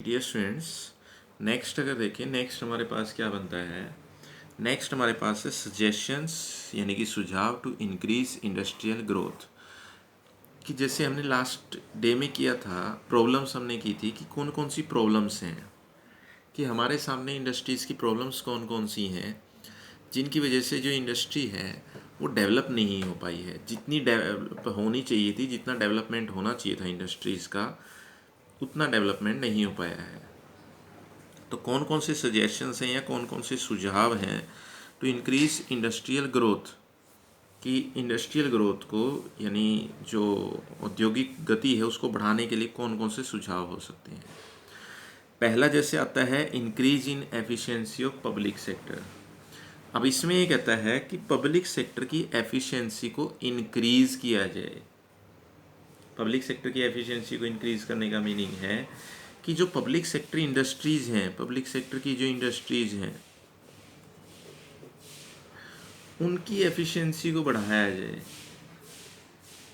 Dear students, next अगर देखें, next हमारे पास क्या बनता है। नेक्स्ट हमारे पास है सजेशंस, यानी कि सुझाव टू इंक्रीज इंडस्ट्रियल ग्रोथ। कि जैसे हमने लास्ट डे में किया था, प्रॉब्लम्स हमने की थी कि कौन कौन सी प्रॉब्लम्स हैं, कि हमारे सामने इंडस्ट्रीज़ की प्रॉब्लम्स कौन कौन सी हैं जिनकी वजह से जो इंडस्ट्री है वो डेवलप नहीं हो पाई है, जितनी डेवलप होनी चाहिए थी, जितना डेवलपमेंट होना चाहिए था इंडस्ट्रीज़ का, उतना डेवलपमेंट नहीं हो पाया है। तो कौन कौन से सजेशंस हैं या कौन कौन से सुझाव हैं टू इंक्रीज इंडस्ट्रियल ग्रोथ, कि इंडस्ट्रियल ग्रोथ को, यानी जो औद्योगिक गति है उसको बढ़ाने के लिए कौन कौन से सुझाव हो सकते हैं। पहला जैसे आता है increase in efficiency of public sector. अब इसमें ये कहता है कि पब्लिक सेक्टर की एफिशिएंसी को इंक्रीज किया जाए। पब्लिक सेक्टर की एफिशिएंसी को इंक्रीज करने का मीनिंग है कि जो पब्लिक सेक्टर इंडस्ट्रीज़ हैं, पब्लिक सेक्टर की जो इंडस्ट्रीज़ हैं उनकी एफिशिएंसी को बढ़ाया जाए।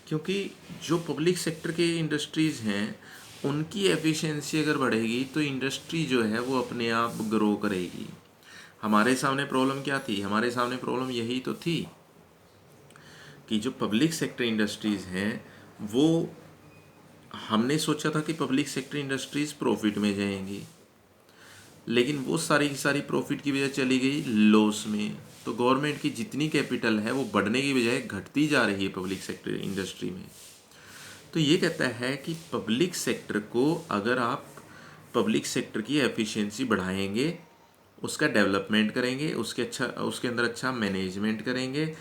क्योंकि जो पब्लिक सेक्टर के इंडस्ट्रीज़ हैं उनकी एफिशिएंसी अगर बढ़ेगी तो इंडस्ट्री जो है वो अपने आप ग्रो करेगी। हमारे सामने प्रॉब्लम क्या थी? हमारे सामने प्रॉब्लम यही तो थी कि जो पब्लिक सेक्टर इंडस्ट्रीज़ हैं वो, हमने सोचा था कि पब्लिक सेक्टर इंडस्ट्रीज़ प्रॉफिट में जाएंगी, लेकिन वो सारी की सारी प्रॉफिट की बजाय चली गई लॉस में। तो गवर्नमेंट की जितनी कैपिटल है वो बढ़ने की बजाय घटती जा रही है पब्लिक सेक्टर इंडस्ट्री में। तो ये कहता है कि पब्लिक सेक्टर को, अगर आप पब्लिक सेक्टर की एफिशिएंसी बढ़ाएंगे, उसका डेवलपमेंट करेंगे, उसके अंदर अच्छा मैनेजमेंट करेंगे,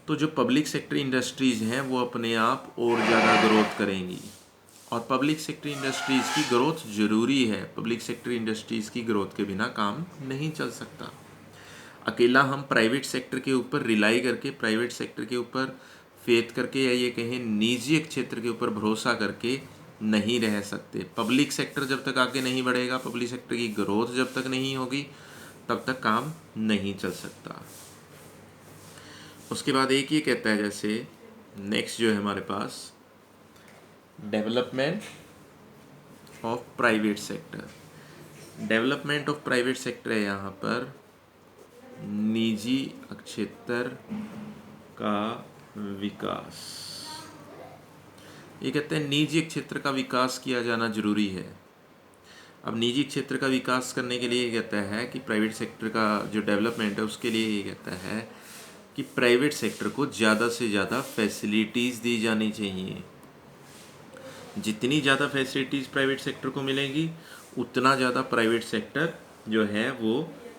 तो जो पब्लिक सेक्टर इंडस्ट्रीज़ हैं वो अपने आप और ज़्यादा ग्रोथ करेंगी। और पब्लिक सेक्टर इंडस्ट्रीज़ की ग्रोथ ज़रूरी है। पब्लिक सेक्टर इंडस्ट्रीज़ की ग्रोथ के बिना काम नहीं चल सकता। अकेला हम प्राइवेट सेक्टर के ऊपर रिलाई करके, प्राइवेट सेक्टर के ऊपर फेथ करके, या ये कहें निजी क्षेत्र के ऊपर भरोसा करके नहीं रह सकते। पब्लिक सेक्टर जब तक आगे नहीं बढ़ेगा, पब्लिक सेक्टर की ग्रोथ जब तक नहीं होगी, तब तक काम नहीं चल सकता। उसके बाद एक ये कहता है, जैसे नेक्स्ट जो है हमारे पास development of private sector. Development of private sector है यहाँ पर निजी क्षेत्र का विकास। ये कहते हैं निजी क्षेत्र का विकास किया जाना जरूरी है। अब निजी क्षेत्र का विकास करने के लिए ये कहता है कि प्राइवेट सेक्टर का जो डेवलपमेंट है उसके लिए ये कहता है कि प्राइवेट सेक्टर को ज़्यादा से ज़्यादा फैसिलिटीज़ दी जानी चाहिए। जितनी ज़्यादा फैसिलिटीज़ प्राइवेट सेक्टर को मिलेंगी उतना ज़्यादा प्राइवेट सेक्टर जो है वो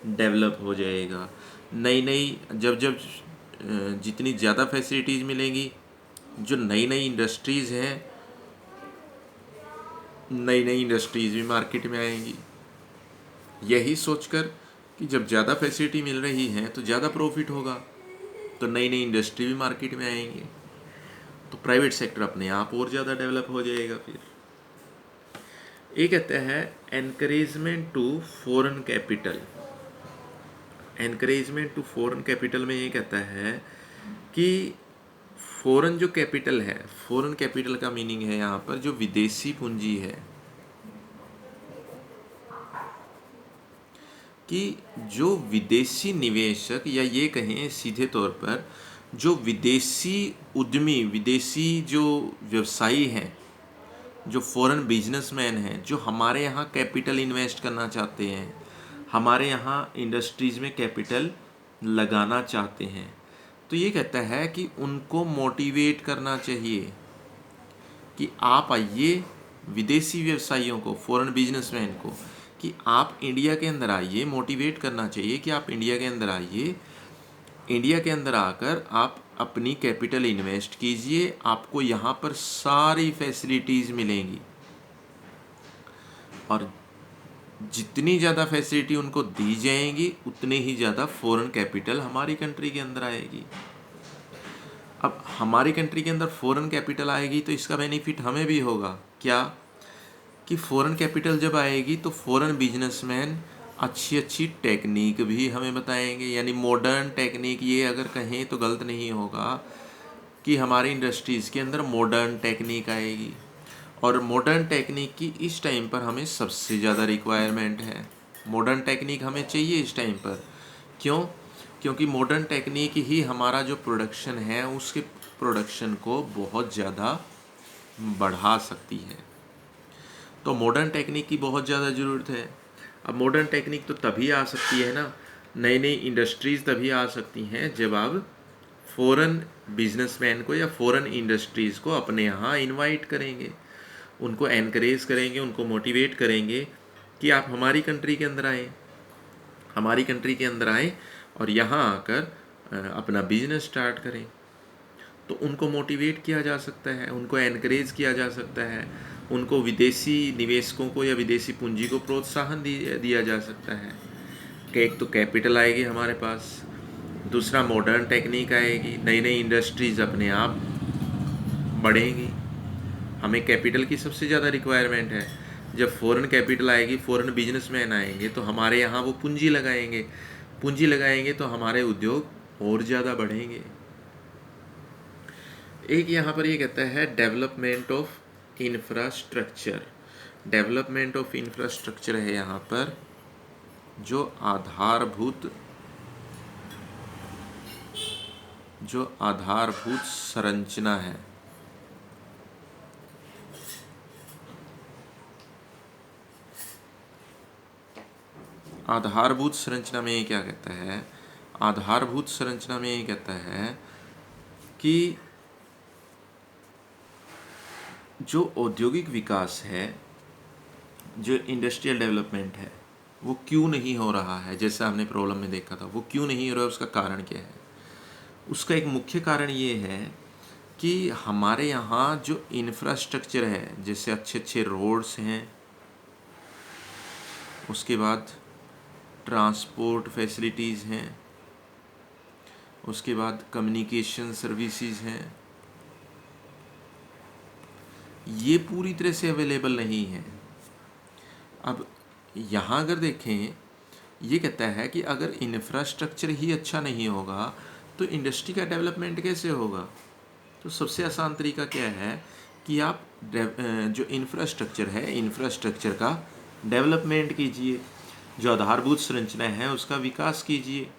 डेवलप हो जाएगा। नई नई जब जब जितनी ज़्यादा फैसिलिटीज़ मिलेंगी, जो नई नई इंडस्ट्रीज़ हैं, नई नई इंडस्ट्रीज़ भी मार्केट में आएंगी। यही सोचकर कि जब ज़्यादा फैसिलिटी मिल रही है तो ज़्यादा प्रॉफिट होगा, तो नई नई इंडस्ट्री भी मार्केट में आएंगी, तो प्राइवेट सेक्टर अपने आप और ज़्यादा डेवलप हो जाएगा। फिर ये कहते हैं encouragement to foreign capital. Encouragement to foreign capital में ये कहता है कि फॉरेन जो कैपिटल है, फॉरेन कैपिटल का मीनिंग है यहाँ पर जो विदेशी पूंजी है, कि जो विदेशी निवेशक, या ये कहें सीधे तौर पर जो विदेशी उद्यमी, विदेशी जो व्यवसायी हैं, जो फॉरेन बिजनेसमैन हैं, जो हमारे यहाँ कैपिटल इन्वेस्ट करना चाहते हैं, हमारे यहाँ इंडस्ट्रीज़ में कैपिटल लगाना चाहते हैं, तो ये कहता है कि उनको मोटिवेट करना चाहिए कि आप आइए, विदेशी व्यवसायियों को, फॉरेन बिजनेसमैन को, कि आप इंडिया के अंदर आइए। मोटिवेट करना चाहिए कि आप इंडिया के अंदर आइए, इंडिया के अंदर आकर आप अपनी कैपिटल इन्वेस्ट कीजिए, आपको यहाँ पर सारी फैसिलिटीज़ मिलेंगी, और जितनी ज़्यादा फैसिलिटी उनको दी जाएंगी उतने ही ज़्यादा फॉरेन कैपिटल हमारी कंट्री के अंदर आएगी। अब हमारी कंट्री के अंदर फॉरेन कैपिटल आएगी तो इसका बेनिफिट हमें भी होगा। क्या? कि फॉरेन कैपिटल जब आएगी तो फॉरेन बिजनेसमैन अच्छी अच्छी टेक्निक भी हमें बताएंगे, यानी मॉडर्न टेक्निक, ये अगर कहें तो गलत नहीं होगा कि हमारी इंडस्ट्रीज़ के अंदर मॉडर्न टेक्निक आएगी। और मॉडर्न टेक्निक की इस टाइम पर हमें सबसे ज़्यादा रिक्वायरमेंट है। मॉडर्न टेक्निक हमें चाहिए इस टाइम पर। क्यों? क्योंकि मॉडर्न टेक्निक ही हमारा जो प्रोडक्शन है उसके प्रोडक्शन को बहुत ज़्यादा बढ़ा सकती है। तो मॉडर्न टेक्निक की बहुत ज़्यादा ज़रूरत है। अब मॉडर्न टेक्निक तो तभी आ सकती है ना, नई नई इंडस्ट्रीज़ तभी आ सकती हैं जब आप फ़ॉरेन बिजनेसमैन को या फ़ॉरेन इंडस्ट्रीज़ को अपने यहाँ इनवाइट करेंगे, उनको एनकरेज करेंगे, उनको मोटिवेट करेंगे कि आप हमारी कंट्री के अंदर आएँ, हमारी कंट्री के अंदर आएँ और यहाँ आकर अपना बिजनेस स्टार्ट करें। तो उनको मोटिवेट किया जा सकता है, उनको एनकरेज किया जा सकता है, उनको विदेशी निवेशकों को या विदेशी पूंजी को प्रोत्साहन दिया जा सकता है कि एक तो कैपिटल आएगी हमारे पास, दूसरा मॉडर्न टेक्निक आएगी, नई नई इंडस्ट्रीज़ अपने आप बढ़ेंगी। हमें कैपिटल की सबसे ज़्यादा रिक्वायरमेंट है। जब फ़ॉरेन कैपिटल आएगी, फ़ॉरेन बिजनेसमैन आएंगे तो हमारे यहाँ वो पूंजी लगाएंगे, पूंजी लगाएंगे तो हमारे उद्योग और ज़्यादा बढ़ेंगे। एक यहाँ पर ये कहता है development of infrastructure. Development of infrastructure है यहाँ पर जो आधारभूत संरचना है। आधारभूत संरचना में ये क्या कहता है? आधारभूत संरचना में ये कहता है कि जो औद्योगिक विकास है, जो इंडस्ट्रियल डेवलपमेंट है, वो क्यों नहीं हो रहा है, जैसे हमने प्रॉब्लम में देखा था, वो क्यों नहीं हो रहा है, उसका कारण क्या है? उसका एक मुख्य कारण ये है कि हमारे यहाँ जो इंफ्रास्ट्रक्चर है, जैसे अच्छे अच्छे रोड्स हैं, उसके बाद ट्रांसपोर्ट फैसिलिटीज़ हैं, उसके बाद कम्युनिकेशन सर्विसेज हैं, ये पूरी तरह से अवेलेबल नहीं है। अब यहाँ अगर देखें, ये कहता है कि अगर इंफ्रास्ट्रक्चर ही अच्छा नहीं होगा तो इंडस्ट्री का डेवलपमेंट कैसे होगा? तो सबसे आसान तरीका क्या है कि आप जो इंफ्रास्ट्रक्चर है, इंफ्रास्ट्रक्चर का डेवलपमेंट कीजिए, जो आधारभूत संरचना है उसका विकास कीजिए।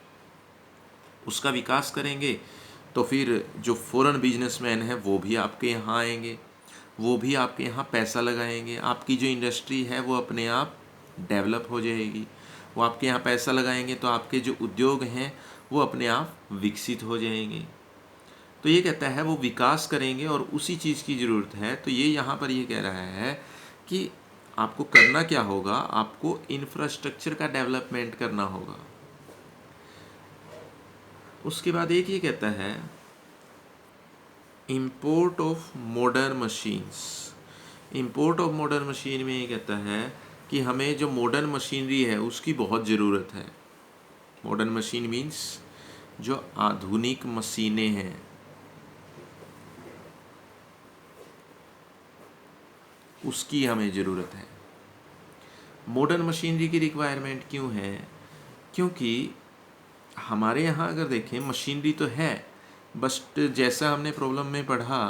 उसका विकास करेंगे तो फिर जो फॉरेन बिजनेसमैन है वो भी आपके यहाँ आएंगे, वो भी आपके यहाँ पैसा लगाएंगे, आपकी जो इंडस्ट्री है वो अपने आप डेवलप हो जाएगी। वो आपके यहाँ पैसा लगाएंगे तो आपके जो उद्योग हैं वो अपने आप विकसित हो जाएंगे। तो ये कहता है वो विकास करेंगे और उसी चीज़ की ज़रूरत है। तो ये यहाँ पर ये कह रहा है कि आपको करना क्या होगा, आपको इंफ्रास्ट्रक्चर का डेवलपमेंट करना होगा। उसके बाद एक ये कहता है import of modern machines. Import of modern machine में ये कहता है कि हमें जो मॉडर्न मशीनरी है उसकी बहुत ज़रूरत है। मॉडर्न मशीन मीन्स जो आधुनिक मशीनें हैं, उसकी हमें ज़रूरत है। मॉडर्न मशीनरी की रिक्वायरमेंट क्यों है? क्योंकि हमारे यहाँ अगर देखें मशीनरी तो है, बस जैसा हमने प्रॉब्लम में पढ़ा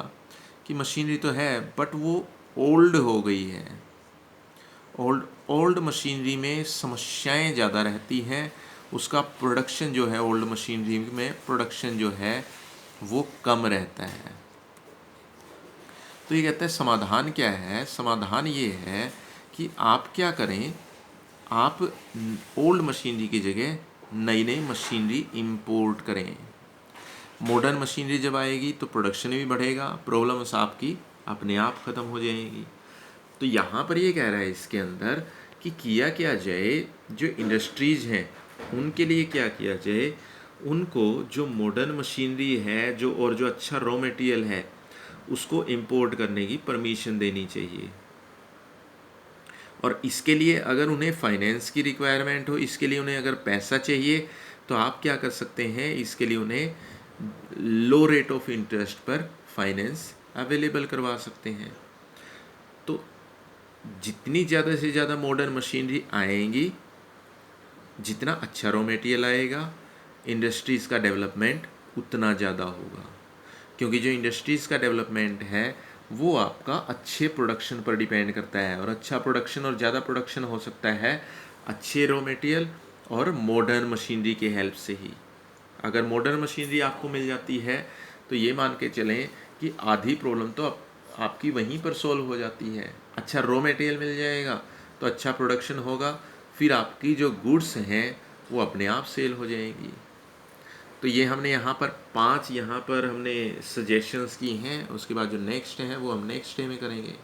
कि मशीनरी तो है बट वो ओल्ड हो गई है। ओल्ड मशीनरी में समस्याएं ज़्यादा रहती हैं, उसका प्रोडक्शन जो है ओल्ड मशीनरी में प्रोडक्शन जो है वो कम रहता है। तो ये कहता है समाधान क्या है? समाधान ये है कि आप क्या करें, आप ओल्ड मशीनरी की जगह नई नई मशीनरी इंपोर्ट करें। मॉडर्न मशीनरी जब आएगी तो प्रोडक्शन भी बढ़ेगा, प्रॉब्लम्स आपकी अपने आप ख़त्म हो जाएंगी। तो यहाँ पर ये कह रहा है इसके अंदर कि किया क्या जाए, जो इंडस्ट्रीज़ हैं उनके लिए क्या किया जाए, उनको जो मॉडर्न मशीनरी है जो और जो अच्छा रॉ मटेरियल है उसको इंपोर्ट करने की परमिशन देनी चाहिए। और इसके लिए अगर उन्हें फाइनेंस की रिक्वायरमेंट हो, इसके लिए उन्हें अगर पैसा चाहिए तो आप क्या कर सकते हैं, इसके लिए उन्हें लो रेट ऑफ इंटरेस्ट पर फाइनेंस अवेलेबल करवा सकते हैं। तो जितनी ज़्यादा से ज़्यादा मॉडर्न मशीनरी आएंगी, जितना अच्छा रॉ मटेरियल आएगा, इंडस्ट्रीज़ का डेवलपमेंट उतना ज़्यादा होगा। क्योंकि जो इंडस्ट्रीज़ का डेवलपमेंट है वो आपका अच्छे प्रोडक्शन पर डिपेंड करता है। और अच्छा प्रोडक्शन और ज़्यादा प्रोडक्शन हो सकता है अच्छे रॉ मटेरियल और मॉडर्न मशीनरी के हेल्प से ही। अगर मॉडर्न मशीनरी आपको मिल जाती है तो ये मान के चलें कि आधी प्रॉब्लम तो आपकी वहीं पर सॉल्व हो जाती है। अच्छा रॉ मटेरियल मिल जाएगा तो अच्छा प्रोडक्शन होगा, फिर आपकी जो गुड्स हैं वो अपने आप सेल हो जाएंगी। तो ये हमने यहाँ पर 5 यहाँ पर हमने सजेशंस की हैं। उसके बाद जो नेक्स्ट है वो हम नेक्स्ट डे में करेंगे।